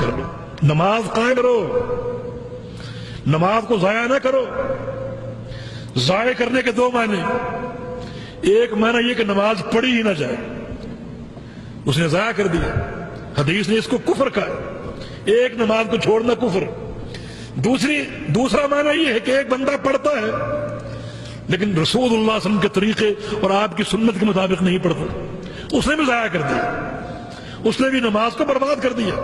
کر لو، نماز قائم کرو، نماز کو ضائع نہ کرو۔ ضائع کرنے کے دو معنی، ایک معنی یہ کہ نماز پڑھی ہی نہ جائے، اس نے ضائع کر دیا، حدیث نے اس کو کفر کہا، ایک نماز کو چھوڑنا کفر۔ دوسرا معنی یہ ہے کہ ایک بندہ پڑھتا ہے لیکن رسول اللہ صلی اللہ علیہ وسلم کے طریقے اور آپ کی سنت کے مطابق نہیں پڑھتا، اس نے بھی ضائع کر دیا، اس نے بھی نماز کو برباد کر دیا۔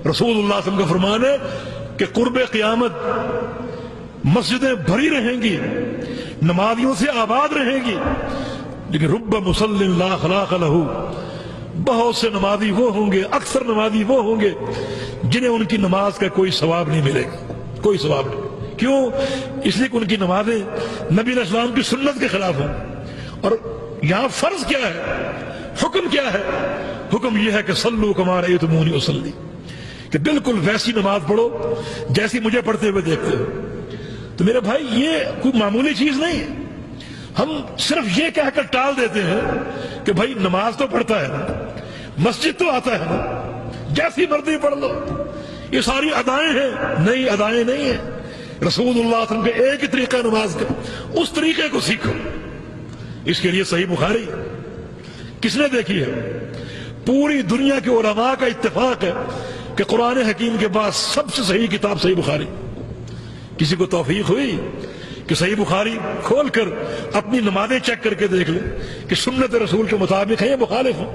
رسول اللہ صلی اللہ علیہ وسلم کا فرمان ہے کہ قرب قیامت مسجدیں بھری رہیں گی، نمازیوں سے آباد رہیں گی، لیکن رب مصل لا خلاق لہ، بہت سے نمازی وہ ہوں گے، اکثر نمازی وہ ہوں گے جنہیں ان کی نماز کا کوئی ثواب نہیں ملے گا، کوئی ثواب نہیں۔ کیوں؟ اس لیے کہ ان کی نمازیں نبی علیہ السلام کی سنت کے خلاف ہیں۔ اور یہاں فرض کیا ہے، حکم کیا ہے؟ حکم یہ ہے کہ صلو کما رأیتمونی اصلی، کہ بالکل ویسی نماز پڑھو جیسی مجھے پڑھتے ہوئے دیکھتے ہو۔ تو میرے بھائی یہ کوئی معمولی چیز نہیں ہے، ہم صرف یہ کہہ کر ٹال دیتے ہیں کہ بھائی نماز تو پڑھتا ہے نا، مسجد تو آتا ہے نا، جیسی مرضی پڑھ لو، یہ ساری ادائیں ہیں۔ نہیں، ادائیں نہیں ہیں، رسول اللہ صلی اللہ علیہ وسلم کے ایک ہی طریقہ نماز کا، اس طریقے کو سیکھو۔ اس کے لیے صحیح بخاری کس نے دیکھی ہے؟ پوری دنیا کے علماء کا اتفاق ہے کہ قرآن حکیم کے بعد سب سے صحیح کتاب صحیح بخاری۔ کسی کو توفیق ہوئی کہ صحیح بخاری کھول کر اپنی نمازیں چیک کر کے دیکھ لیں کہ سنت رسول کے مطابق ہیں یا مخالف ہیں؟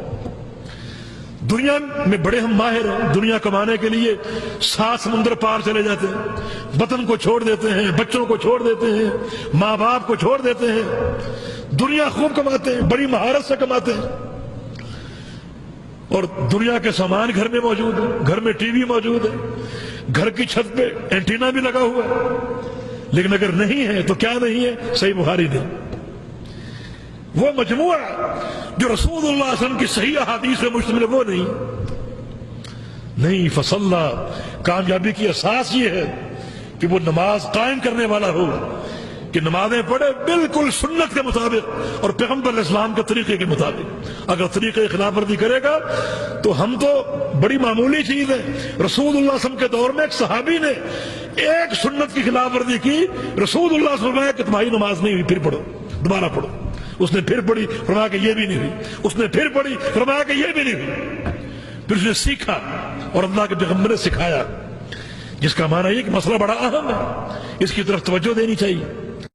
دنیا میں بڑے ہم ماہر ہیں، دنیا کمانے کے لیے 7 سمندر پار چلے جاتے ہیں، وطن کو چھوڑ دیتے ہیں، بچوں کو چھوڑ دیتے ہیں، ماں باپ کو چھوڑ دیتے ہیں، دنیا خوب کماتے ہیں، بڑی مہارت سے کماتے ہیں، اور دنیا کے سامان گھر میں موجود ہے، گھر میں ٹی وی موجود ہے، گھر کی چھت پہ اینٹینا بھی لگا ہوا ہے، لیکن اگر نہیں ہے تو کیا نہیں ہے؟ صحیح بخاری نہیں۔ وہ مجموعہ جو رسول اللہ صلی اللہ علیہ وسلم کی صحیح احادیث سے مشتمل ہے، وہ نہیں۔ فصلہ، کامیابی کی اساس یہ ہے کہ وہ نماز قائم کرنے والا ہو، کہ نمازیں پڑھے بالکل سنت کے مطابق اور پیغمبر علیہ السلام کے طریقے کے مطابق۔ اگر طریقے خلاف ورزی کرے گا تو ہم تو بڑی معمولی چیز ہے۔ رسول اللہ صلی اللہ علیہ وسلم کے دور میں ایک صحابی نے ایک سنت کی خلاف ورزی کی، رسول اللہ صلی اللہ علیہ وسلم نے کہ تمہاری نماز نہیں ہوئی، پھر پڑھو، دوبارہ پڑھو۔ اس نے پھر پڑھی، فرمایا کہ یہ بھی نہیں ہوئی، اس نے پھر پڑھی، فرمایا کہ یہ بھی نہیں ہوئی۔ پھر اس نے سیکھا اور اللہ کے پیغمبر نے سکھایا، جس کا معنی یہ کہ مسئلہ بڑا اہم ہے، اس کی طرف توجہ دینی چاہیے۔